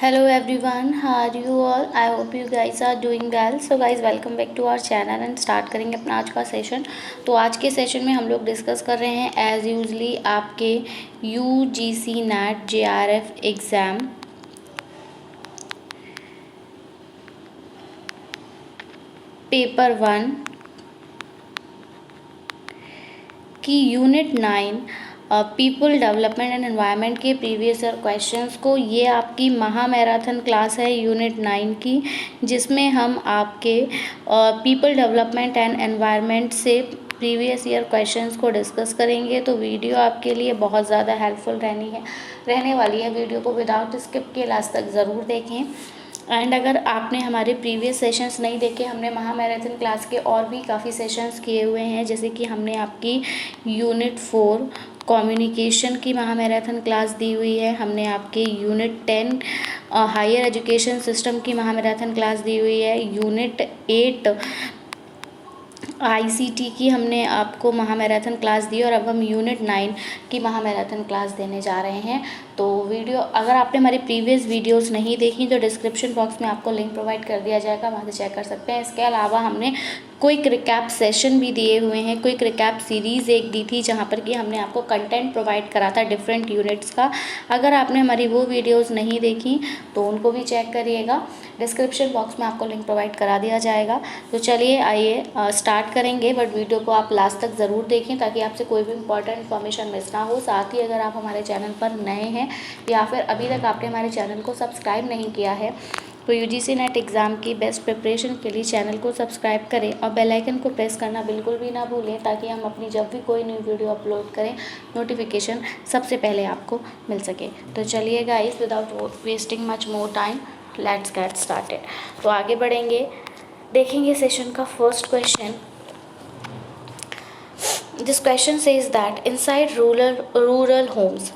Hello everyone, how are you all? I hope you guys are doing well. So guys, welcome back to our channel and start करेंगे अपना आज का session. तो आज के session में हम लोग डिस्कस कर रहे हैं एज यूजली आपके UGC NET JRF exam paper 1 की unit 9 people development and environment के प्रीवियस ईयर क्वेश्चंस को, ये आपकी महा मैराथन क्लास है यूनिट 9 की, जिसमें हम आपके पीपल डेवलपमेंट एंड एनवायरनमेंट से प्रीवियस ईयर क्वेश्चंस को डिस्कस करेंगे। तो वीडियो आपके लिए बहुत ज़्यादा हेल्पफुल रहने वाली है। वीडियो को विदाउट स्किप के लास्ट तक ज़रूर देखें। एंड अगर आपने हमारे प्रीवियस सेशंस नहीं देखे, हमने महा मैराथन क्लास के और भी काफ़ी सेशंस किए हुए हैं, जैसे कि हमने आपकी यूनिट 4 कम्युनिकेशन की महा मैराथन क्लास दी हुई है, हमने आपके यूनिट 10 हायर एजुकेशन सिस्टम की महा मैराथन क्लास दी हुई है, यूनिट 8 ICT की हमने आपको महा मैराथन क्लास दी और अब हम यूनिट 9 की महा मैराथन क्लास देने जा रहे हैं। तो वीडियो अगर आपने हमारी प्रीवियस वीडियोस नहीं देखी तो डिस्क्रिप्शन बॉक्स में आपको लिंक प्रोवाइड कर दिया जाएगा, वहाँ से चेक कर सकते हैं। इसके अलावा हमने क्विक रिकैप सेशन भी दिए हुए हैं, क्विक रिकैप सीरीज़ एक दी थी जहाँ पर कि हमने आपको कंटेंट प्रोवाइड करा था डिफरेंट यूनिट्स का। अगर आपने हमारी वो वीडियोस नहीं देखी तो उनको भी चेक करिएगा, डिस्क्रिप्शन बॉक्स में आपको लिंक प्रोवाइड करा दिया जाएगा। तो चलिए आइए स्टार्ट करेंगे, बट वीडियो को आप लास्ट तक ज़रूर देखें ताकि आपसे कोई भी इंपॉर्टेंट इन्फॉर्मेशन मिस ना हो। साथ ही अगर आप हमारे चैनल पर नए हैं या फिर अभी तक आपने हमारे चैनल को सब्सक्राइब नहीं किया है तो UGC NET एग्ज़ाम की बेस्ट प्रिपरेशन के लिए चैनल को सब्सक्राइब करें और बेल आइकन को प्रेस करना बिल्कुल भी ना भूलें, ताकि हम अपनी जब भी कोई न्यू वीडियो अपलोड करें नोटिफिकेशन सबसे पहले आपको मिल सके। तो चलिए guys, without wasting much more time let's get started. तो आगे बढ़ेंगे, देखेंगे सेशन का first question. This question says that inside rural homes,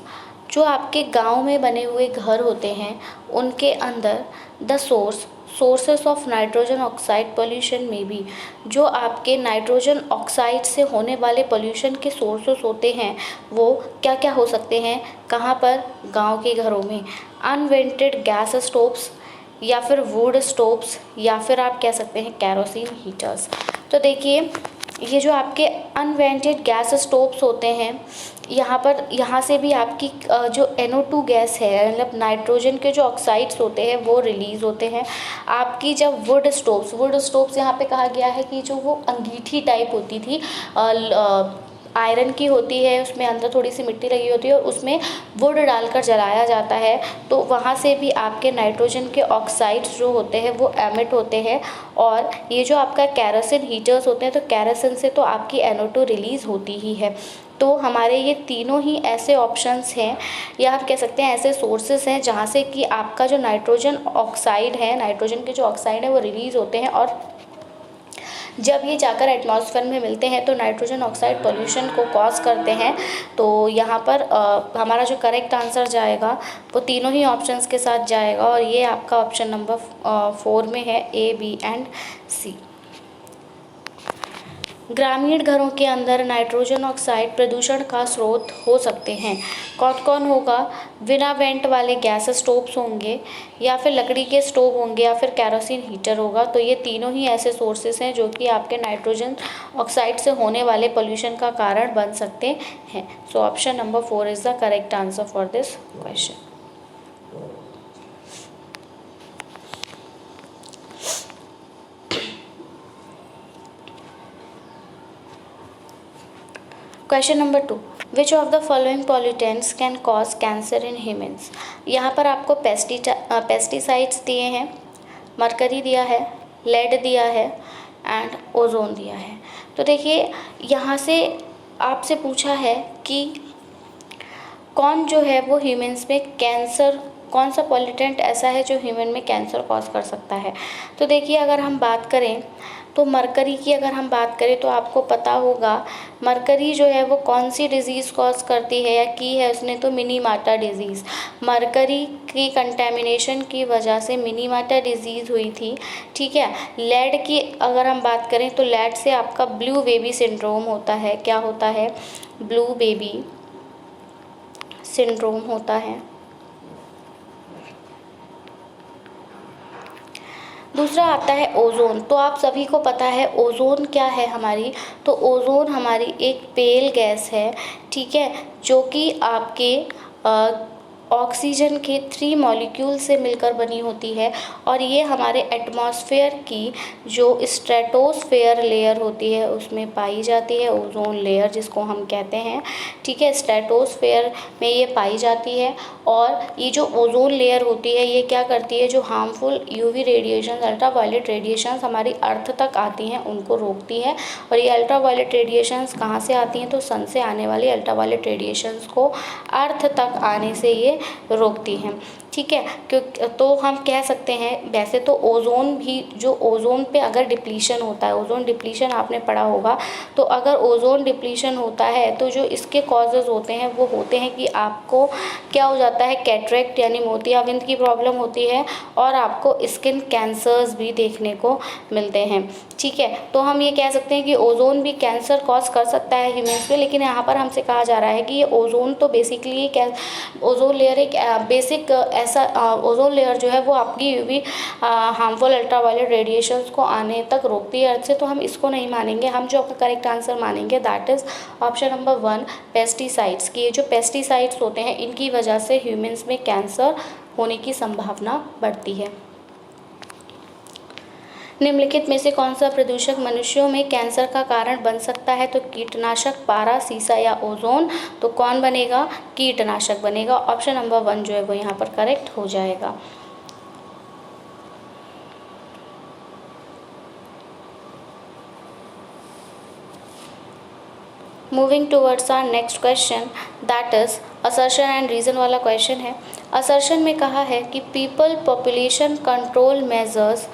जो आपके गांव में बने हुए घर होते हैं उनके अंदर the sources of nitrogen oxide pollution में भी, जो आपके नाइट्रोजन ऑक्साइड से होने वाले पोल्यूशन के सोर्सेस होते हैं वो क्या क्या हो सकते हैं, कहाँ पर, गांव के घरों में। अनवेंटेड गैस स्टोव्स या फिर वुड स्टोव्स या फिर आप कह सकते हैं कैरोसिन हीटर्स। तो देखिए, ये जो आपके अनवेंटेड गैस स्टोव्स होते हैं, यहाँ से भी आपकी जो NO2 गैस है, मतलब नाइट्रोजन के जो ऑक्साइड्स होते हैं वो रिलीज़ होते हैं। आपकी जब वुड स्टोव्स यहाँ पे कहा गया है कि जो वो अंगीठी टाइप होती थी, आयरन की होती है, उसमें अंदर थोड़ी सी मिट्टी लगी होती है और उसमें वुड डालकर जलाया जाता है, तो वहाँ से भी आपके नाइट्रोजन के ऑक्साइड्स जो होते हैं वो एमिट होते हैं। और ये जो आपका कैरोसिन हीटर्स होते हैं, तो कैरोसिन से तो आपकी NO2 रिलीज़ होती ही है। तो हमारे ये तीनों ही ऐसे ऑप्शंस हैं या आप कह सकते हैं ऐसे सोर्सेस हैं जहाँ से कि आपका जो नाइट्रोजन ऑक्साइड है, नाइट्रोजन के जो ऑक्साइड है वो रिलीज़ होते हैं, और जब ये जाकर एटमॉस्फेयर में मिलते हैं तो नाइट्रोजन ऑक्साइड पोल्यूशन को कॉज करते हैं। तो यहाँ पर हमारा जो करेक्ट आंसर जाएगा वो तीनों ही ऑप्शंस के साथ जाएगा, और ये आपका ऑप्शन नंबर 4 में है, A, B एंड C। ग्रामीण घरों के अंदर नाइट्रोजन ऑक्साइड प्रदूषण का स्रोत हो सकते हैं। कौन कौन होगा? बिना वेंट वाले गैस स्टोव्स होंगे, या फिर लकड़ी के स्टोव होंगे, या फिर कैरोसिन हीटर होगा। तो ये तीनों ही ऐसे सोर्सेस हैं जो कि आपके नाइट्रोजन ऑक्साइड से होने वाले पोल्यूशन का कारण बन सकते हैं। So option number 4 is the correct answer for this question. Question number 2, which of the following pollutants can cause cancer in humans. यहाँ पर आपको पेस्टिसाइड्स दिए हैं, मरकरी दिया है, लेड दिया है एंड ओजोन दिया है। तो देखिए, यहाँ से आपसे पूछा है कि कौन जो है वो ह्यूमन्स में कैंसर, कौन सा पॉल्यूटेंट ऐसा है जो ह्यूमन में कैंसर कॉज कर सकता है। तो देखिए, अगर हम बात करें तो मरकरी की अगर हम बात करें तो आपको पता होगा मरकरी जो है वो कौन सी डिज़ीज़ कॉज करती है, या की है उसने तो मिनीमाटा डिज़ीज़। मरकरी की कंटेमिनेशन की वजह से मिनीमाटा डिज़ीज़ हुई थी, ठीक है। लेड की अगर हम बात करें तो लेड से आपका ब्लू बेबी सिंड्रोम होता है। क्या होता है? ब्लू बेबी सिंड्रोम होता है। दूसरा आता है ओजोन। तो आप सभी को पता है ओजोन क्या है हमारी, तो ओजोन हमारी एक पेल गैस है, ठीक है, जो कि आपके ऑक्सीजन के 3 मॉलिक्यूल से मिलकर बनी होती है और ये हमारे एटमॉस्फेयर की जो स्ट्रेटोस्फेयर लेयर होती है उसमें पाई जाती है, ओजोन लेयर जिसको हम कहते हैं, ठीक है, स्ट्रेटोस्फेयर में ये पाई जाती है। और ये जो ओजोन लेयर होती है ये क्या करती है, जो harmful UV radiation, ultraviolet radiations हमारी अर्थ तक आती हैं उनको रोकती है। और ये अल्ट्रावायलेट रेडिएशंस कहाँ से आती हैं, तो सन से आने वाली अल्ट्रावायलेट रेडिएशंस को अर्थ तक आने से ये रोकती हैं, ठीक है। क्योंकि तो हम कह सकते हैं वैसे तो ओजोन भी, जो ओजोन पे अगर डिप्लीशन होता है, ओजोन डिप्लीशन आपने पढ़ा होगा, तो अगर ओजोन डिप्लीशन होता है तो जो इसके कॉजेज़ होते हैं वो होते हैं कि आपको क्या हो जाता है, कैटरेक्ट यानी मोतियाबिंद की प्रॉब्लम होती है और आपको स्किन कैंसर्स भी देखने को मिलते हैं, ठीक है। तो हम ये कह सकते हैं कि ओजोन भी कैंसर कॉज कर सकता है ह्यूमन्स में, लेकिन यहाँ पर हमसे कहा जा रहा है कि ये ओजोन तो बेसिकली ओजोन लेयर एक बेसिक ऐसा ओजोन लेयर जो है वो आपकी यूवी हार्मफुल अल्ट्रावायलेट रेडिएशंस को आने तक रोकती है अर्थ से, तो हम इसको नहीं मानेंगे। हम जो आपका करेक्ट आंसर मानेंगे that is option number 1 pesticides. कि ये जो पेस्टिसाइड्स होते हैं इनकी वजह से ह्यूमन्स में कैंसर होने की संभावना बढ़ती है। निम्नलिखित में से कौन सा प्रदूषक मनुष्यों में कैंसर का कारण बन सकता है, तो कीटनाशक, पारा, सीसा या ओजोन। तो कौन बनेगा, कीटनाशक बनेगा। ऑप्शन नंबर 1 जो है वो यहाँ पर करेक्ट हो जाएगा। Moving towards our next question that is assertion and reason वाला क्वेश्चन है। असर्शन में कहा है कि people population control measures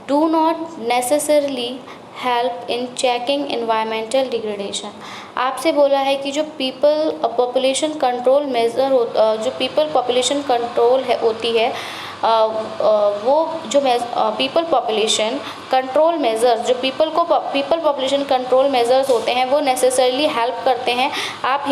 do not necessarily help in checking environmental degradation। आपसे बोला है कि जो पीपल पॉपुलेशन कंट्रोल मेज़र जो पीपल पॉपुलेशन कंट्रोल है होती है वो जो पीपल पॉपुलेशन कंट्रोल मेज़र्स, जो पीपल पॉपुलेशन कंट्रोल मेज़र्स होते हैं वो नेसेसरली हेल्प करते हैं आप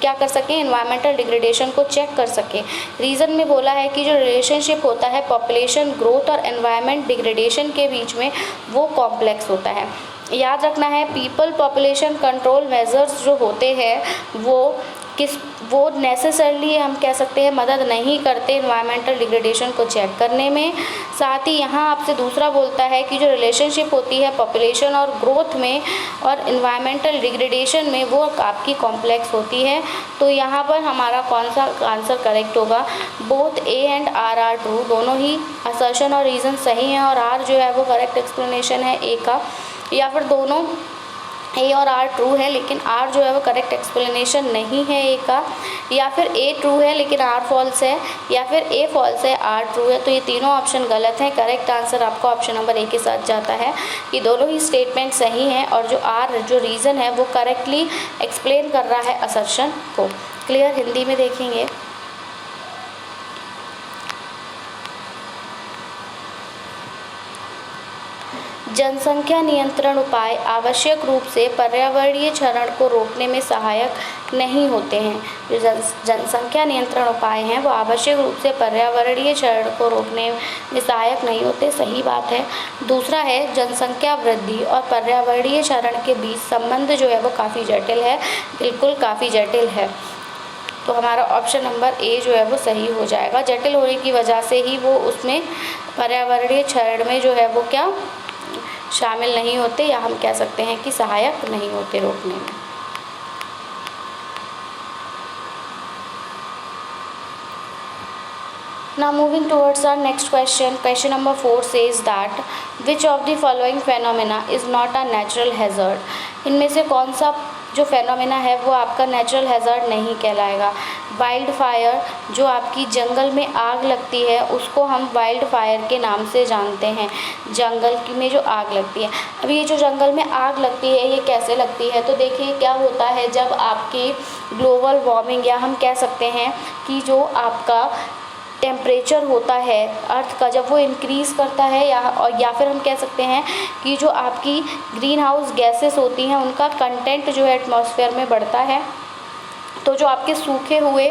क्या कर सकें, एनवायरमेंटल डिग्रेडेशन को चेक कर सकें। रीज़न में बोला है कि जो रिलेशनशिप होता है पॉपुलेशन ग्रोथ और एनवायरमेंट डिग्रेडेशन के बीच में वो कॉम्प्लेक्स होता है। याद रखना है पीपल पॉपुलेशन कंट्रोल मेज़र्स जो होते हैं वो नेसेसरली हम कह सकते हैं मदद नहीं करते एनवायरमेंटल डिग्रेडेशन को चेक करने में। साथ ही यहाँ आपसे दूसरा बोलता है कि जो रिलेशनशिप होती है पॉपुलेशन और ग्रोथ में और एनवायरमेंटल डिग्रेडेशन में वो आपकी कॉम्प्लेक्स होती है। तो यहाँ पर हमारा कौन सा आंसर करेक्ट होगा, both A and R are true, दोनों ही असर्शन और रीज़न सही हैं और आर जो है वो करेक्ट एक्सप्लेनेशन है ए का, या फिर दोनों ए और आर ट्रू है लेकिन आर जो है वो करेक्ट एक्सप्लेनेशन नहीं है ए का, या फिर ए ट्रू है लेकिन आर फॉल्स है, या फिर ए फॉल्स है आर ट्रू है। तो ये तीनों ऑप्शन गलत हैं। करेक्ट आंसर आपका ऑप्शन नंबर ए के साथ जाता है कि दोनों ही स्टेटमेंट सही हैं और जो आर जो रीज़न है वो करेक्टली एक्सप्लेन कर रहा है असर्शन को। क्लियर, हिंदी में देखेंगे। जनसंख्या नियंत्रण उपाय आवश्यक रूप से पर्यावरणीय क्षरण को रोकने में सहायक नहीं होते हैं। जो जनसंख्या नियंत्रण उपाय हैं वो आवश्यक रूप से पर्यावरणीय क्षरण को रोकने में सहायक नहीं होते, सही बात है। दूसरा है जनसंख्या वृद्धि और पर्यावरणीय क्षरण के बीच संबंध जो है वो काफ़ी जटिल है, बिल्कुल काफ़ी जटिल है। तो हमारा ऑप्शन नंबर ए जो है वो सही हो जाएगा। जटिल होने की वजह से ही वो उसमें पर्यावरणीय क्षरण में जो है वो क्या शामिल नहीं होते, या हम कह सकते हैं कि सहायक नहीं होते रोकने में। Now moving towards our next question, question number 4 says that which of the following phenomena is not a natural hazard? इनमें से कौन सा जो फेनोमेना है वो आपका नेचुरल हैज़ार्ड नहीं कहलाएगा। वाइल्ड फायर, जो आपकी जंगल में आग लगती है उसको हम वाइल्ड फायर के नाम से जानते हैं, जंगल में जो आग लगती है। अब ये जो जंगल में आग लगती है ये कैसे लगती है, तो देखिए क्या होता है, जब आपकी ग्लोबल वार्मिंग या हम कह सकते हैं कि जो आपका टेम्परेचर होता है अर्थ का जब वो इंक्रीज़ करता है या फिर हम कह सकते हैं कि जो आपकी ग्रीन हाउस गैसेस होती हैं उनका कंटेंट जो है एटमॉस्फेयर में बढ़ता है, तो जो आपके सूखे हुए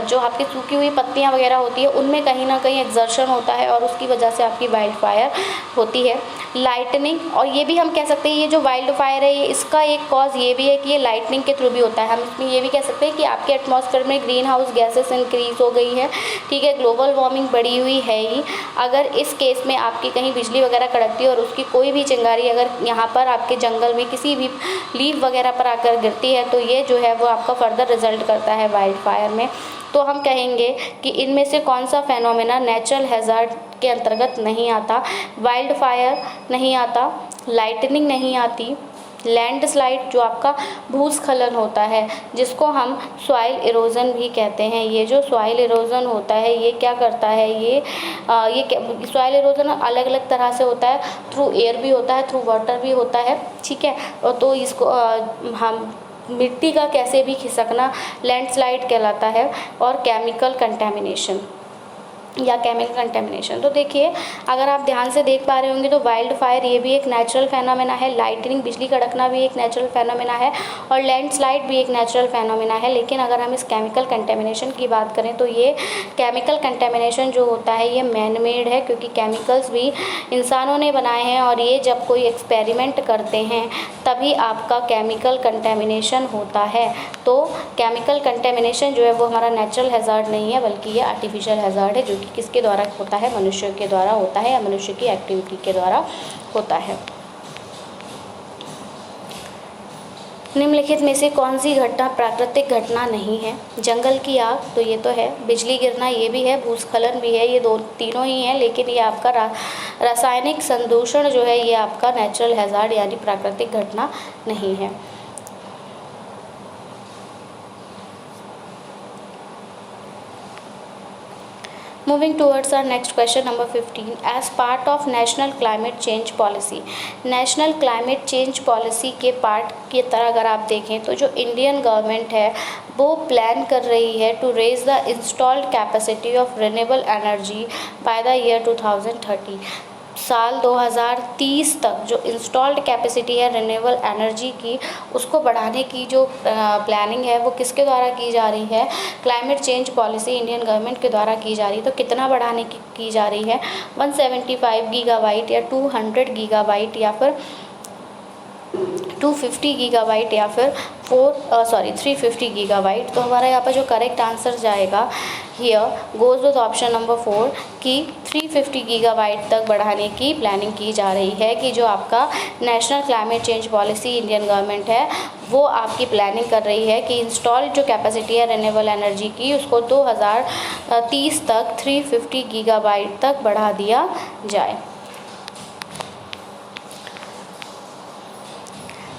जो आपकी सूखी हुई पत्तियाँ वगैरह होती है उनमें कहीं ना कहीं एक्सर्शन होता है और उसकी वजह से आपकी वाइल्ड फायर होती है। लाइटनिंग, और ये भी हम कह सकते हैं ये जो वाइल्ड फायर है ये इसका एक कॉज ये भी है कि ये लाइटनिंग के थ्रू भी होता है। हम इसमें ये भी कह सकते हैं कि आपके एटमॉस्फेयर में ग्रीन हाउस गैसेस इंक्रीज हो गई है, ठीक है, ग्लोबल वार्मिंग बढ़ी हुई है ही। अगर इस केस में आपकी कहीं बिजली वगैरह कड़कती है और उसकी कोई भी चिंगारी अगर यहाँ पर आपके जंगल में किसी भी लीफ वगैरह पर आकर गिरती है तो ये जो है वो आपका फर्दर रिजल्ट करता है वाइल्ड फायर में। तो हम कहेंगे कि इनमें से कौन सा फेनोमेना नेचुरल हैज़ार्ड के अंतर्गत नहीं आता। वाइल्ड फायर नहीं आता, लाइटनिंग नहीं आती, लैंडस्लाइड जो आपका भूस्खलन होता है जिसको हम सॉइल इरोजन भी कहते हैं। ये जो सॉइल इरोजन होता है ये क्या करता है, ये सॉइल इरोजन अलग अलग तरह से होता है, थ्रू एयर भी होता है, थ्रू वाटर भी होता है, ठीक है। और तो इसको हम मिट्टी का कैसे भी खिसकना लैंडस्लाइड कहलाता है, और केमिकल कंटेमिनेशन या केमिकल कंटेमिनेशन। तो देखिए अगर आप ध्यान से देख पा रहे होंगे तो वाइल्ड फायर ये भी एक नेचुरल फेनोमेना है, लाइटनिंग बिजली कड़कना भी एक नेचुरल फेनोमेना है, और लैंडस्लाइड भी एक नेचुरल फेनोमेना है। लेकिन अगर हम इस केमिकल कंटेमिनेशन की बात करें तो ये केमिकल कंटेमिनेशन जो होता है ये मैन मेड है, क्योंकि केमिकल्स भी इंसानों ने बनाए हैं और ये जब कोई एक्सपेरिमेंट करते हैं तभी आपका केमिकल कंटेमिनेशन होता है। तो केमिकल कंटेमिनेशन जो है वो हमारा नेचुरल हैज़ार्ड नहीं है बल्कि ये आर्टिफिशियल हैज़ार्ड है, जो कि किसके द्वारा होता है, मनुष्य के द्वारा होता है या मनुष्य की एक्टिविटी के द्वारा होता है। निम्नलिखित में से कौन सी घटना प्राकृतिक घटना नहीं है। जंगल की आग तो ये तो है, बिजली गिरना ये भी है, भूस्खलन भी है, ये तीनों ही हैं। लेकिन ये आपका रासायनिक संदूषण जो है ये आपका नेचुरल हैज़ार्ड यानी प्राकृतिक घटना नहीं है। Moving towards our next question, number 15. As part of National Climate Change Policy, national climate change policy के पार्ट की तरह अगर आप देखें तो जो इंडियन गवर्नमेंट है वो प्लान कर रही है to raise the installed capacity of renewable energy by the year 2030। साल 2030 तक जो इंस्टॉल्ड कैपेसिटी है रिन्यूएबल एनर्जी की उसको बढ़ाने की जो प्लानिंग है वो किसके द्वारा की जा रही है, climate change policy Indian government के द्वारा की जा रही है। तो कितना बढ़ाने की जा रही है, 175 गीगाबाइट या 200 गीगाबाइट या फिर 250 गीगाबाइट या फिर 350 गीगाबाइट। तो हमारा यहाँ पर जो करेक्ट आंसर जाएगा here goes with option number 4 कि 350 गीगाबाइट तक बढ़ाने की प्लानिंग की जा रही है, कि जो आपका national climate change policy Indian government है वो आपकी प्लानिंग कर रही है कि इंस्टॉल्ड जो कैपेसिटी है रिन्यूएबल एनर्जी की उसको 2030 तक 350 गीगाबाइट तक बढ़ा दिया जाए।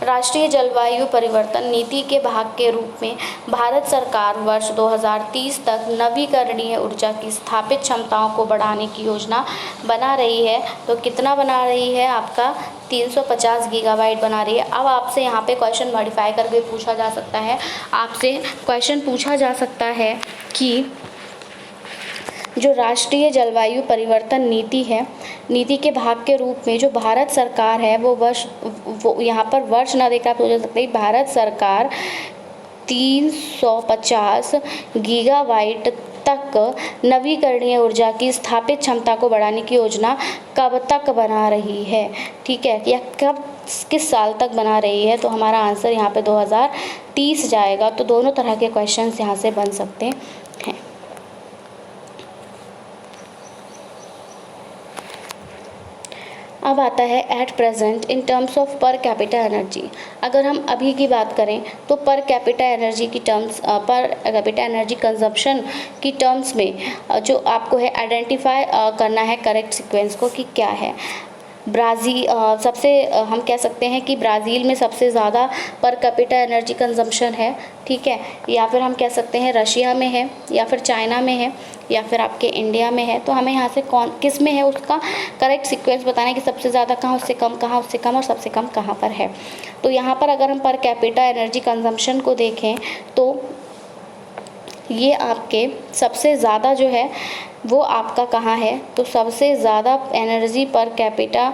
राष्ट्रीय जलवायु परिवर्तन नीति के भाग के रूप में भारत सरकार वर्ष 2030 तक नवीकरणीय ऊर्जा की स्थापित क्षमताओं को बढ़ाने की योजना बना रही है। तो कितना बना रही है, आपका 350 गीगाबाइट बना रही है। अब आपसे यहाँ पे क्वेश्चन मॉडिफाई करके पूछा जा सकता है, आपसे क्वेश्चन पूछा जा सकता है कि जो राष्ट्रीय जलवायु परिवर्तन नीति है, नीति के भाग के रूप में जो भारत सरकार है वो यहाँ पर वर्ष ना देकर आप सोच सकते हैं, भारत सरकार 350 गीगावाट तक नवीकरणीय ऊर्जा की स्थापित क्षमता को बढ़ाने की योजना कब तक बना रही है, ठीक है, या कब किस साल तक बना रही है। तो हमारा आंसर यहाँ पे 2030 जाएगा। तो दोनों तरह के क्वेश्चंस यहाँ से बन सकते हैं। अब आता है at present in terms of per capita energy. अगर हम अभी की बात करें तो पर कैपिटा एनर्जी की terms, per capita energy consumption की टर्म्स में जो आपको है आइडेंटिफाई करना है करेक्ट सीक्वेंस को कि क्या है। ब्राज़ील सबसे हम कह सकते हैं कि ब्राज़ील में सबसे ज़्यादा पर कैपिटा एनर्जी कंजम्पशन है, ठीक है, या फिर हम कह सकते हैं रशिया में है, या फिर चाइना में है, या फिर आपके इंडिया में है। तो हमें यहाँ से किस में है उसका करेक्ट सीक्वेंस बताना है कि सबसे ज़्यादा कहाँ, उससे कम कहाँ, उससे कम और सबसे कम कहाँ पर है। तो यहाँ पर अगर हम पर कैपिटा एनर्जी कंजम्पशन को देखें तो ये आपके सबसे ज़्यादा जो है वो आपका कहाँ है, तो सबसे ज़्यादा energy per capita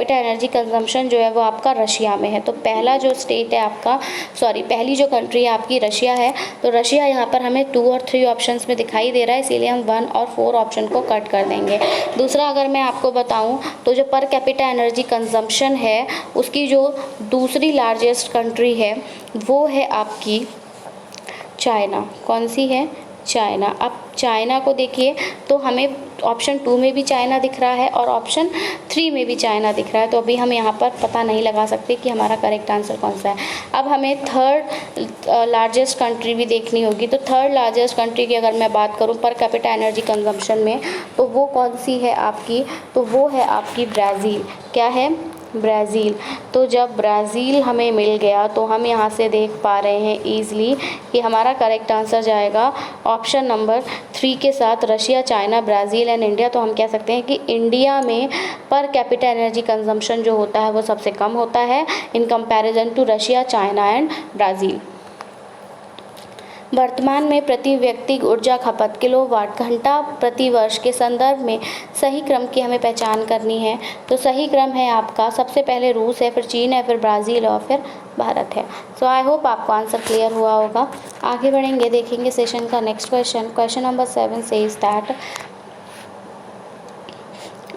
energy consumption जो है वो आपका रशिया में है। तो पहला जो स्टेट है आपका, पहली जो कंट्री है आपकी रशिया है। तो रशिया यहाँ पर हमें 2 और 3 ऑप्शंस में दिखाई दे रहा है, इसीलिए हम 1 और 4 ऑप्शन को कट कर देंगे। दूसरा अगर मैं आपको बताऊँ तो जो पर कैपिटा एनर्जी कंजम्पशन है उसकी जो दूसरी लार्जेस्ट कंट्री है वो है आपकी चाइना। कौन सी है? चाइना। अब चाइना को देखिए तो हमें ऑप्शन 2 में भी चाइना दिख रहा है और ऑप्शन 3 में भी चाइना दिख रहा है। तो अभी हम यहाँ पर पता नहीं लगा सकते कि हमारा करेक्ट आंसर कौन सा है। अब हमें थर्ड लार्जेस्ट कंट्री भी देखनी होगी। तो थर्ड लार्जेस्ट कंट्री की अगर मैं बात करूँ पर कैपिटा एनर्जी कंजम्पशन में, तो वो कौन सी है आपकी? तो वो है आपकी ब्राज़ील। क्या है? ब्राज़ील। तो जब ब्राज़ील हमें मिल गया तो हम यहाँ से देख पा रहे हैं ईज़िली कि हमारा करेक्ट आंसर जाएगा ऑप्शन नंबर 3 के साथ, Russia, China, Brazil and India. तो हम कह सकते हैं कि इंडिया में पर कैपिटा एनर्जी कंजम्पशन जो होता है वो सबसे कम होता है in comparison to Russia, China and Brazil. वर्तमान में प्रति व्यक्ति ऊर्जा खपत किलोवाट घंटा प्रति वर्ष के संदर्भ में सही क्रम की हमें पहचान करनी है। तो सही क्रम है आपका, सबसे पहले रूस है, फिर चीन है, फिर ब्राज़ील और फिर भारत है। सो आई होप आपको आंसर क्लियर हुआ होगा। आगे बढ़ेंगे, देखेंगे सेशन का next question number 7 says that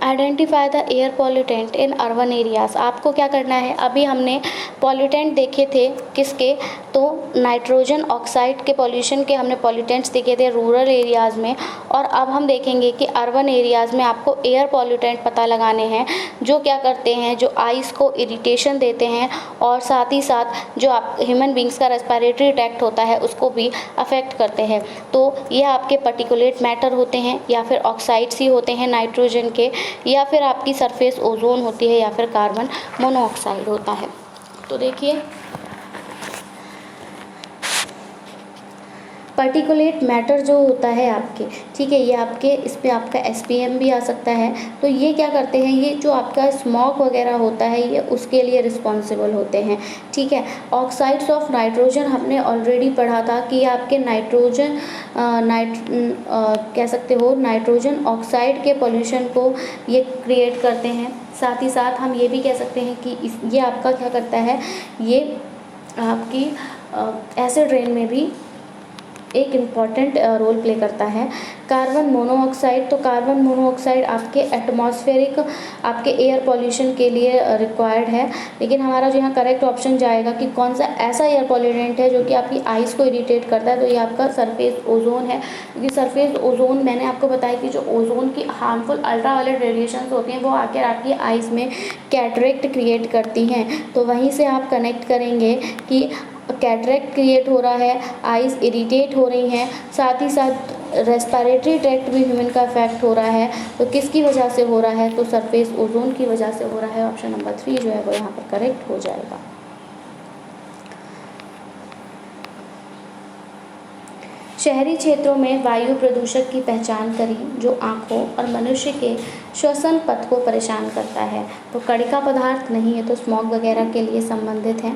identify the air pollutant in urban areas. आपको क्या करना है, अभी हमने पॉल्यूटेंट देखे थे किसके, तो नाइट्रोजन ऑक्साइड के पॉल्यूशन के हमने पॉल्यूटेंट्स देखे थे रूरल एरियाज़ में। और अब हम देखेंगे कि अर्बन एरियाज़ में आपको एयर पॉल्यूटेंट पता लगाने हैं जो क्या करते हैं, जो आइस को इरिटेशन देते हैं और साथ ही साथ जो आप ह्यूमन बींग्स का रेस्पिरेटरी ट्रैक्ट होता है उसको भी अफेक्ट करते हैं। तो ये आपके पर्टिकुलेट मैटर होते हैं या फिर ऑक्साइड्स ही होते हैं नाइट्रोजन के, या फिर आपकी सरफेस ओजोन होती है या फिर कार्बन मोनोऑक्साइड होता है। तो देखिए पर्टिकुलेट मैटर जो होता है आपके, ठीक है, ये आपके इसमें आपका एसपीएम भी आ सकता है। तो ये क्या करते हैं, ये जो आपका स्मॉग वगैरह होता है ये उसके लिए रिस्पॉन्सिबल होते हैं, ठीक है। ऑक्साइड्स ऑफ नाइट्रोजन हमने ऑलरेडी पढ़ा था कि आपके नाइट्रोजन कह सकते हो नाइट्रोजन ऑक्साइड के पोल्यूशन को ये क्रिएट करते हैं। साथ ही साथ हम ये भी कह सकते हैं कि ये आपका क्या करता है, ये आपकी एसिड रेन में भी एक इम्पॉर्टेंट रोल प्ले करता है। कार्बन मोनोऑक्साइड, तो कार्बन मोनोऑक्साइड आपके एटमॉस्फेरिक आपके एयर पॉल्यूशन के लिए रिक्वायर्ड है। लेकिन हमारा जो यहाँ करेक्ट ऑप्शन जाएगा कि कौन सा ऐसा एयर पॉल्यूटेंट है जो कि आपकी आइस को इरिटेट करता है, तो ये आपका सरफेस ओजोन है। क्योंकि सरफेस ओजोन मैंने आपको बताया कि जो ओजोन की हार्मफुल अल्ट्रावायलेट रेडिएशंस होती हैं वो आकर आपकी आइस में कैटरेक्ट क्रिएट करती हैं। तो वहीं से आप कनेक्ट करेंगे कि कैटरेक्ट क्रिएट हो रहा है, आइस इरिटेट हो रही हैं, साथ ही साथ रेस्पिरेटरी ट्रैक्ट भी ह्यूमन का इफेक्ट हो रहा है। तो किसकी वजह से हो रहा है, तो सरफेस ओजोन की वजह से हो रहा है। ऑप्शन नंबर 3 जो है वो यहाँ पर करेक्ट हो जाएगा। शहरी क्षेत्रों में वायु प्रदूषक की पहचान करें जो आँखों और मनुष्य के श्वसन पथ को परेशान करता है। तो कणिका पदार्थ नहीं है, तो स्मॉग वगैरह के लिए संबंधित है।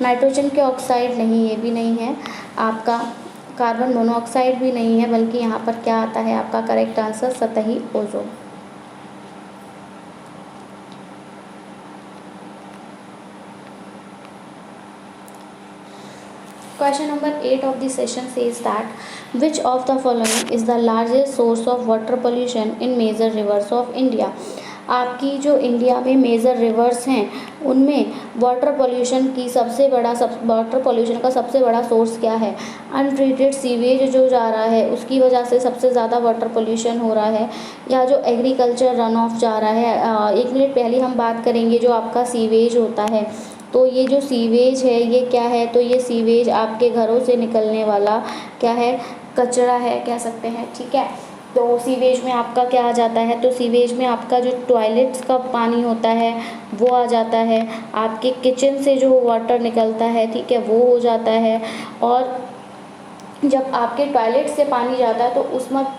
नाइट्रोजन के ऑक्साइड नहीं, ये भी नहीं है। आपका कार्बन मोनोऑक्साइड भी नहीं है, बल्कि यहाँ पर क्या आता है आपका करेक्ट आंसर सतही ozone. Question number 8 of the session says that which of the following is the largest source of water pollution in major rivers of India? आपकी जो इंडिया में मेजर रिवर्स हैं उनमें वाटर पोल्यूशन का सबसे बड़ा source क्या है? अनट्रीटेड सीवेज जो जा रहा है उसकी वजह से सबसे ज़्यादा वाटर पोल्यूशन हो रहा है, या जो एग्रीकल्चर रन ऑफ जा रहा है। 1 मिनट पहले हम बात करेंगे जो आपका सीवेज होता है। तो ये जो सीवेज है ये क्या है, तो ये सीवेज आपके घरों से निकलने वाला क्या है, कचरा है कह सकते हैं, ठीक है। तो सीवेज में आपका क्या आ जाता है, तो सीवेज में आपका जो टॉयलेट्स का पानी होता है वो आ जाता है, आपके किचन से जो वाटर निकलता है, ठीक है, वो हो जाता है। और जब आपके टॉयलेट से पानी जाता है तो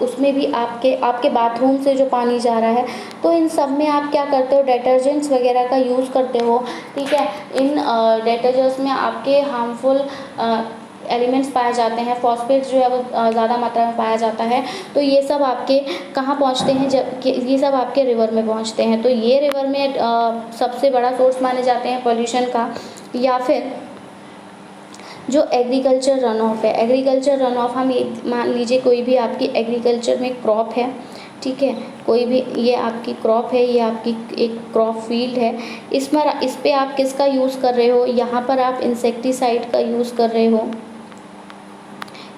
उसमें भी आपके बाथरूम से जो पानी जा रहा है, तो इन सब में आप क्या करते हो, डिटर्जेंट्स वगैरह का यूज़ करते हो, ठीक है। इन डिटर्जेंट्स में आपके हार्मफुल एलिमेंट्स पाए जाते हैं, फॉस्फेट जो है वो ज़्यादा मात्रा में पाया जाता है। तो ये सब आपके कहाँ पहुँचते हैं, जब ये सब आपके रिवर में पहुँचते हैं। तो ये रिवर में सबसे बड़ा सोर्स माने जाते हैं पॉल्यूशन का। या फिर जो एग्रीकल्चर रन ऑफ है, एग्रीकल्चर रन ऑफ हम मान लीजिए कोई भी आपकी एग्रीकल्चर में क्रॉप है, ठीक है, कोई भी ये आपकी क्रॉप है, ये आपकी एक क्रॉप फील्ड है, इस पे आप किसका यूज़ कर रहे हो, यहाँ पर आप इंसेक्टिसाइड का यूज़ कर रहे हो,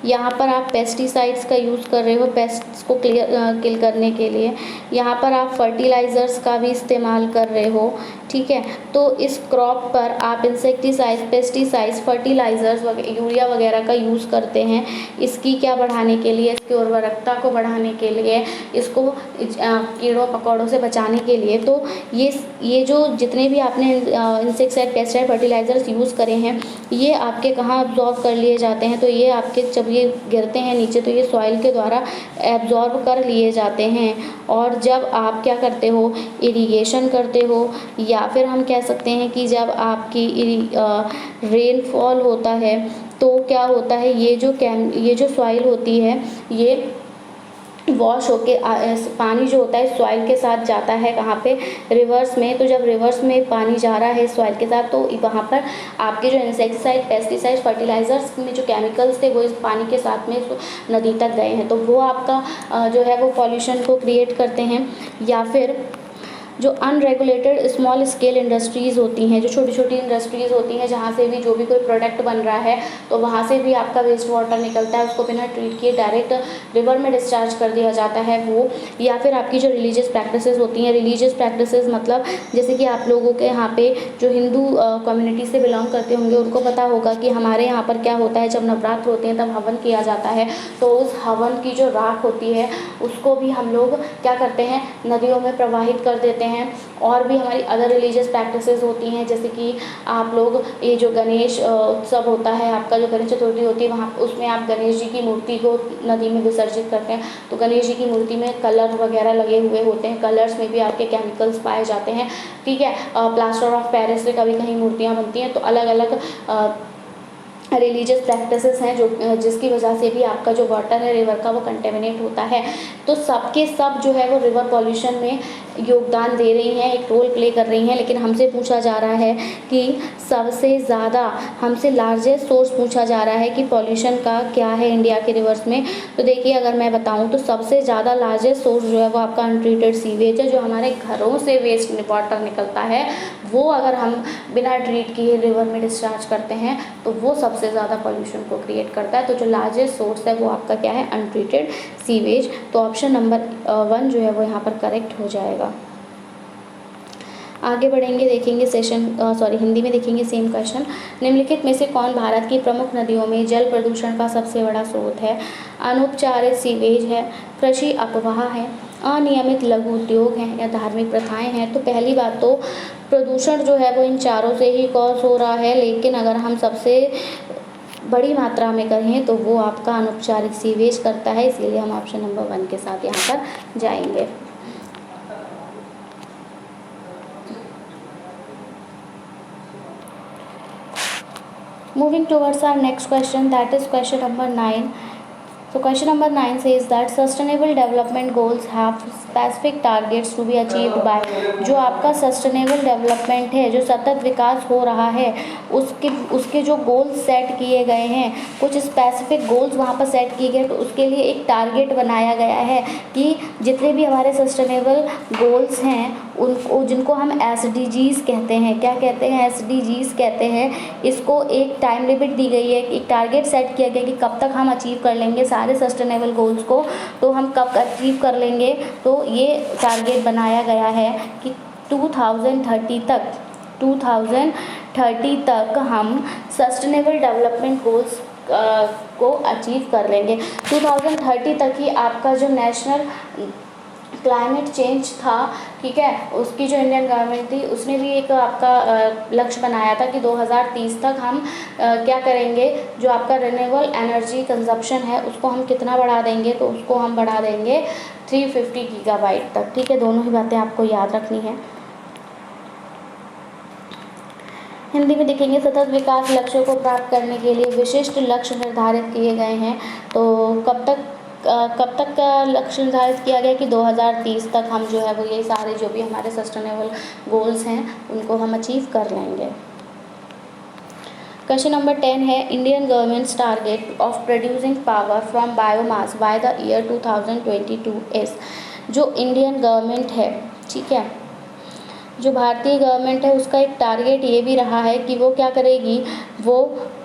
यहाँ पर आप पेस्टिसाइड्स का यूज़ कर रहे हो पेस्ट्स को किल करने के लिए, यहाँ पर आप फर्टिलाइज़र्स का भी इस्तेमाल कर रहे हो, ठीक है। तो इस क्रॉप पर आप इंसेक्टिसाइड्स, पेस्टिसाइड्स, फर्टिलाइज़र्स यूरिया वगैरह का यूज़ करते हैं, इसकी क्या बढ़ाने के लिए, इसकी उर्वरकता को बढ़ाने के लिए, इसको कीड़ों पकौड़ों से बचाने के लिए। तो ये जो जितने भी आपने इंसेक्टिसाइड, पेस्टिसाइड, फर्टिलाइज़र्स यूज़ करे हैं, ये आपके कहाँ एब्जॉर्ब कर लिए जाते हैं, तो ये आपके जब ये गिरते हैं नीचे तो ये सॉइल के द्वारा एब्जॉर्ब कर लिए जाते हैं। और जब आप क्या करते हो, इरिगेशन करते हो, या फिर हम कह सकते हैं कि जब आपकी रेनफॉल होता है तो क्या होता है, ये जो सॉइल होती है ये वॉश होके पानी जो होता है सॉइल के साथ जाता है कहाँ पे, रिवर्स में। तो जब रिवर्स में पानी जा रहा है सॉइल के साथ, तो वहाँ पर आपके जो इंसेक्टिसाइड, पेस्टिसाइड, फर्टिलाइज़र्स में जो केमिकल्स थे वो इस पानी के साथ में नदी तक गए हैं, तो वो आपका जो है वो पॉल्यूशन को क्रिएट करते हैं। या फिर जो अनरेगुलेटेड स्मॉल स्केल इंडस्ट्रीज़ होती हैं, जो छोटी छोटी इंडस्ट्रीज़ होती हैं, जहाँ से भी जो भी कोई प्रोडक्ट बन रहा है तो वहाँ से भी आपका वेस्ट वाटर निकलता है, उसको बिना ट्रीट किए डायरेक्ट रिवर में डिस्चार्ज कर दिया जाता है वो। या फिर आपकी जो रिलीजियस प्रैक्टिसेस होती हैं, रिलीजियस प्रैक्टिसेस मतलब जैसे कि आप लोगों के यहाँ पे जो हिंदू कम्युनिटी से बिलोंग करते होंगे उनको पता होगा कि हमारे यहाँ पर क्या होता है, जब नवरात्र होते हैं तब हवन किया जाता है, तो उस हवन की जो राख होती है उसको भी हम लोग क्या करते हैं, नदियों में प्रवाहित कर देते हैं। और भी हमारी अदर रिलीजियस प्रैक्टिसेस होती हैं, जैसे कि आप लोग ये जो गणेश उत्सव होता है, आपका जो गणेश चतुर्थी होती है, वहाँ उसमें आप गणेश जी की मूर्ति को नदी में विसर्जित करते हैं, तो गणेश जी की मूर्ति में कलर वगैरह लगे हुए होते हैं, कलर्स में भी आपके केमिकल्स पाए जाते हैं, ठीक है। प्लास्टर ऑफ पेरिस से कभी कहीं मूर्तियाँ बनती हैं, तो अलग अलग रिलीजियस प्रैक्टिसेस हैं जो जिसकी वजह से भी आपका जो वाटर है रिवर का वो कंटेमिनेट होता है। तो सबके सब जो है वो रिवर पॉल्यूशन में योगदान दे रही हैं, एक रोल प्ले कर रही हैं। लेकिन हमसे पूछा जा रहा है कि सबसे ज़्यादा, हमसे लार्जेस्ट सोर्स पूछा जा रहा है कि पॉल्यूशन का क्या है इंडिया के रिवर्स में। तो देखिए अगर मैं बताऊं तो सबसे ज़्यादा लार्जेस्ट सोर्स जो है वो आपका अनट्रीटेड सीवेज है, जो हमारे घरों से वेस्ट वाटर निकलता है, वो अगर हम बिना ट्रीट किए रिवर में डिस्चार्ज करते हैं तो वो सबसे ज़्यादा पॉल्यूशन को क्रिएट करता है। तो जो लार्जेस्ट सोर्स है वो आपका क्या है, अनट्रीटेड सीवेज। तो ऑप्शन नंबर 1 जो है वो यहाँ पर करेक्ट हो जाएगा। आगे बढ़ेंगे, देखेंगे हिंदी में देखेंगे सेम क्वेश्चन। निम्नलिखित में से कौन भारत की प्रमुख नदियों में जल प्रदूषण का सबसे बड़ा स्रोत है? अनुपचारित सीवेज है, कृषि अपवाह है, अनियमित लघु उद्योग हैं, या धार्मिक प्रथाएं हैं। तो पहली बात तो प्रदूषण जो है वो इन चारों से ही कॉज हो रहा है, लेकिन अगर हम सबसे बड़ी मात्रा में करें तो वो आपका अनुपचारित सीवेज करता है, इसीलिए हम ऑप्शन नंबर 1 के साथ यहाँ पर जाएंगे। Moving towards our next question, that is question number 9. So question number 9 says that sustainable development goals have specific targets to be achieved by। जो आपका सस्टेनेबल डेवलपमेंट है, जो सतत विकास हो रहा है, उसके जो गोल्स सेट किए गए हैं, कुछ स्पेसिफिक गोल्स वहाँ पर सेट किए गए, तो उसके लिए एक टारगेट बनाया गया है कि जितने भी हमारे सस्टेनेबल गोल्स हैं उनको, जिनको हम SDGs कहते हैं, क्या कहते हैं, SDGs कहते हैं, इसको एक टाइम लिमिट दी गई है, एक टारगेट सेट किया गया कि कब तक हम अचीव कर लेंगे सारे सस्टेनेबल गोल्स को, तो हम कब अचीव कर लेंगे। तो ये टारगेट बनाया गया है कि 2030 तक हम सस्टेनेबल डेवलपमेंट गोल्स को अचीव कर लेंगे। 2030 तक ही आपका जो नेशनल क्लाइमेट चेंज था, ठीक है, उसकी जो इंडियन गवर्नमेंट थी उसने भी एक आपका लक्ष्य बनाया था कि 2030 तक हम क्या करेंगे, जो आपका रिन्यूएबल एनर्जी कंजप्शन है उसको हम कितना बढ़ा देंगे, तो उसको हम बढ़ा देंगे 350 गीगाबाइट तक, ठीक है। दोनों ही बातें आपको याद रखनी है। हिंदी में देखेंगे सतत विकास लक्ष्यों को प्राप्त करने के लिए विशिष्ट लक्ष्य निर्धारित किए गए हैं। तो कब तक का लक्ष्य निर्धारित किया गया कि 2030 तक हम जो है वो ये सारे जो भी हमारे सस्टेनेबल गोल्स हैं उनको हम अचीव कर लेंगे। क्वेश्चन नंबर 10 है Indian governments target of producing power from biomass bye the year 2022 is. जो इंडियन गवर्नमेंट है, ठीक है, जो भारतीय गवर्नमेंट है उसका एक टारगेट ये भी रहा है कि वो क्या करेगी, वो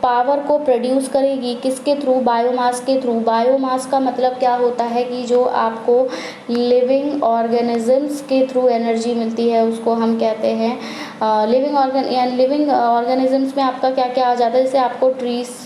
पावर को प्रोड्यूस करेगी किसके थ्रू, बायोमास के थ्रू। बायोमास का मतलब क्या होता है कि जो आपको लिविंग ऑर्गेनिजम्स के थ्रू एनर्जी मिलती है उसको हम कहते हैं लिविंग ऑर्गेनिजम्स में आपका क्या क्या आ जाता है, जैसे आपको ट्रीज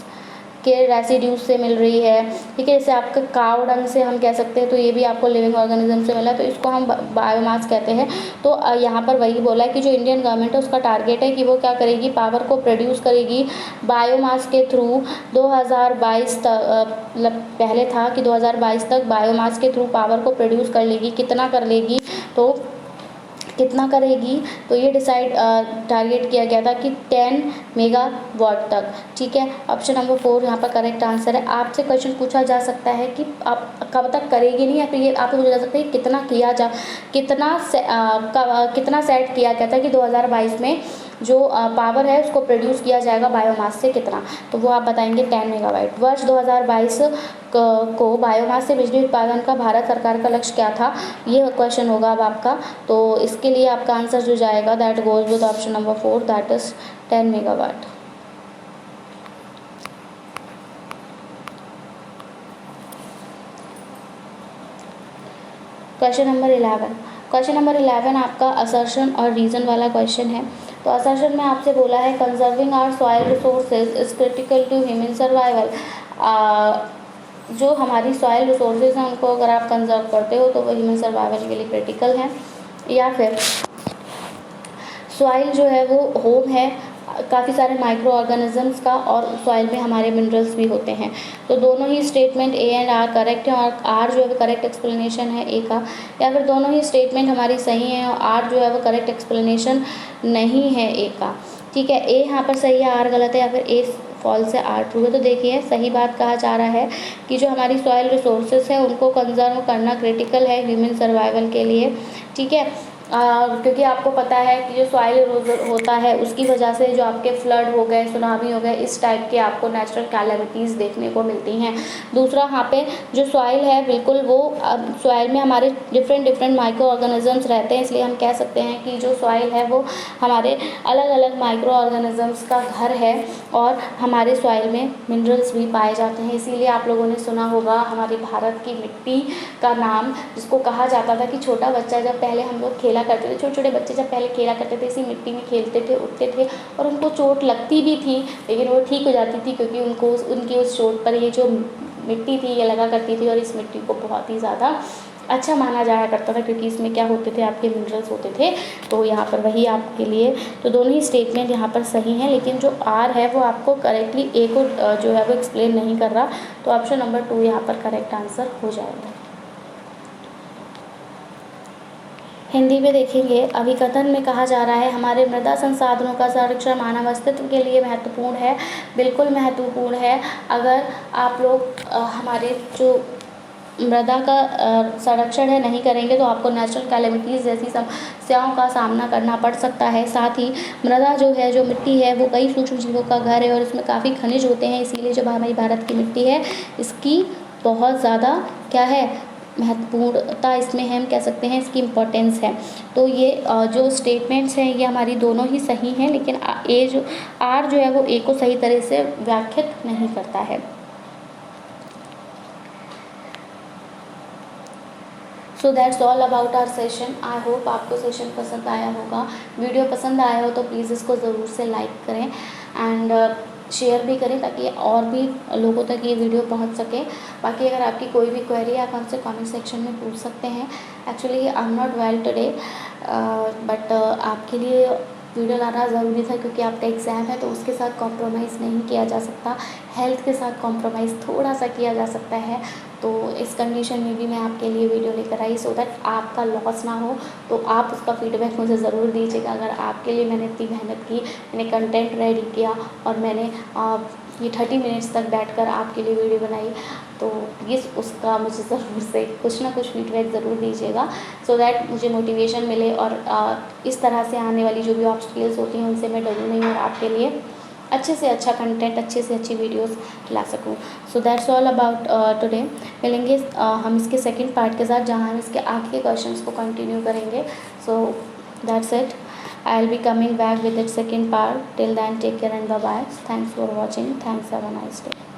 के रेसिड्यूज से मिल रही है, ठीक है, जैसे आपका काव डंग से हम कह सकते हैं, तो ये भी आपको लिविंग ऑर्गेनिज्म से मिला, तो इसको हम बायोमास कहते हैं। तो यहाँ पर वही बोला है कि जो इंडियन गवर्नमेंट है उसका टारगेट है कि वो क्या करेगी, पावर को प्रोड्यूस करेगी बायोमास के थ्रू 2022 तक, मतलब पहले था कि 2022 तक बायोमास के थ्रू पावर को प्रोड्यूस कर लेगी। कितना कर लेगी, तो कितना करेगी, तो ये टारगेट किया गया था कि 10 मेगावाट तक, ठीक है। ऑप्शन नंबर 4 यहाँ पर करेक्ट आंसर है। आपसे क्वेश्चन पूछा जा सकता है कि आप कब तक करेगी नहीं, या फिर ये आपको पूछा जा सकता है कितना कितना सेट किया गया था कि 2022 में जो पावर है उसको प्रोड्यूस किया जाएगा बायोमास से कितना, तो वो आप बताएंगे 10 मेगावाट। वर्ष 2022 को बायोमास से बिजली उत्पादन का भारत सरकार का लक्ष्य क्या था, ये क्वेश्चन होगा अब आपका। तो इसके लिए आपका आंसर जो जाएगा that goes with option number 4 that is 10 megawatt. Question number 11 आपका असर्शन और रीज़न वाला क्वेश्चन है। तो असर्शन में आपसे बोला है conserving our soil resources is critical to human survival. जो हमारी सॉइल रिसोर्सेज हैं उनको अगर आप कंजर्व करते हो तो वो ह्यूमन सर्वाइवल के लिए क्रिटिकल हैं। या फिर सॉइल जो है वो होम है काफ़ी सारे माइक्रो ऑर्गेनिजम्स का, और सॉइल में हमारे मिनरल्स भी होते हैं। तो दोनों ही statement A and R correct है, और आर जो है वो करेक्ट एक्सप्लेनेशन है ए का। या फिर दोनों ही स्टेटमेंट हमारी सही हैं और आर जो है वो करेक्ट एक्सप्लेनेशन नहीं है ए का, ठीक है। ए यहाँ पर सही है, आर गलत है, या फिर ए फॉल्स है, आर ट्रू है। तो देखिए सही बात कहा जा रहा है कि जो हमारी सॉइल रिसोर्सेज है उनको कंजर्व करना क्रिटिकल है ह्यूमन सर्वाइवल के लिए, ठीक है। क्योंकि आपको पता है कि जो सॉइल इरोजन होता है उसकी वजह से जो आपके फ्लड हो गए, सुनामी हो गए, इस टाइप के आपको नेचुरल कैलेमिटीज़ देखने को मिलती हैं। दूसरा यहाँ पे जो सॉइल है बिल्कुल वो सॉइल में हमारे डिफरेंट माइक्रो ऑर्गेनिजम्स रहते हैं, इसलिए हम कह सकते हैं कि जो सॉइल है वो हमारे अलग अलग माइक्रो ऑर्गेनिजम्स का घर है, और हमारे सॉइल में मिनरल्स भी पाए जाते हैं। इसीलिए आप लोगों ने सुना होगा हमारे भारत की मिट्टी का नाम, जिसको कहा जाता था कि छोटा बच्चा जब पहले हम लोग खेला करते थे, छोटे छोटे बच्चे जब पहले खेला करते थे इसी मिट्टी में खेलते थे, उठते थे, और उनको चोट लगती भी थी लेकिन वो ठीक हो जाती थी, क्योंकि उनकी उस चोट पर ये जो मिट्टी थी ये लगा करती थी, और इस मिट्टी को बहुत ही ज़्यादा अच्छा माना जाया करता था क्योंकि इसमें क्या होते थे, आपके मिनरल्स होते थे। तो यहाँ पर वही आपके लिए, तो दोनों ही स्टेटमेंट यहाँ पर सही हैं, लेकिन जो आर है वो आपको करेक्टली ए को जो है वो एक्सप्लेन नहीं कर रहा। तो ऑप्शन नंबर 2 यहाँ पर करेक्ट आंसर हो जाएगा। हिंदी में देखेंगे अभिकथन में कहा जा रहा है हमारे मृदा संसाधनों का संरक्षण मानव अस्तित्व के लिए महत्वपूर्ण है। बिल्कुल महत्वपूर्ण है। अगर आप लोग हमारे जो मृदा का संरक्षण है नहीं करेंगे तो आपको नेचुरल कैलेमिटीज़ जैसी समस्याओं का सामना करना पड़ सकता है। साथ ही मृदा जो है, जो मिट्टी है, वो कई सूक्ष्म जीवों का घर है और इसमें काफ़ी खनिज होते हैं, इसीलिए जो हमारी भारत की मिट्टी है इसकी बहुत ज़्यादा क्या है, महत्वपूर्णता इसमें है, हम कह सकते हैं इसकी इम्पोर्टेंस है। तो ये जो स्टेटमेंट्स हैं ये हमारी दोनों ही सही हैं, लेकिन आर जो है वो ए को सही तरह से व्याख्यात नहीं करता है। So that's all about our session. I hope आपको सेशन पसंद आया होगा। वीडियो पसंद आया हो तो प्लीज़ इसको ज़रूर से लाइक करें एंड शेयर भी करें ताकि और भी लोगों तक ये वीडियो पहुंच सके। बाकी अगर आपकी कोई भी क्वेरी आप हमसे कमेंट सेक्शन में पूछ सकते हैं। Actually I am not well today, but आपके लिए वीडियो लाना ज़रूरी था क्योंकि आपका एग्ज़ाम है, तो उसके साथ कॉम्प्रोमाइज़ नहीं किया जा सकता। हेल्थ के साथ कॉम्प्रोमाइज़ थोड़ा सा किया जा सकता है, तो इस कंडीशन में भी मैं आपके लिए वीडियो लेकर आई सो दैट आपका लॉस ना हो। तो आप उसका फीडबैक मुझे ज़रूर दीजिएगा। अगर आपके लिए मैंने इतनी मेहनत की, मैंने कंटेंट रेडी किया और मैंने ये 30 मिनट्स तक बैठकर आपके लिए वीडियो बनाई, तो प्लीज़ उसका मुझे ज़रूर से कुछ ना कुछ फीडबैक ज़रूर दीजिएगा सो दैट मुझे मोटिवेशन मिले और इस तरह से आने वाली जो भी ऑब्स्टिकल्स होती हैं उनसे मैं डरूँ नहीं और आपके लिए अच्छे से अच्छा कंटेंट, अच्छे से अच्छी वीडियोस ला सकूँ। सो दैट्स ऑल अबाउट टुडे। मिलेंगे हम इसके सेकंड पार्ट के साथ, जहाँ हम इसके आगे के क्वेश्चंस को कंटिन्यू करेंगे। So that's it, I will be coming back with it second part. Till then take care and bye bye. Thanks for watching. Thanks, have a nice day.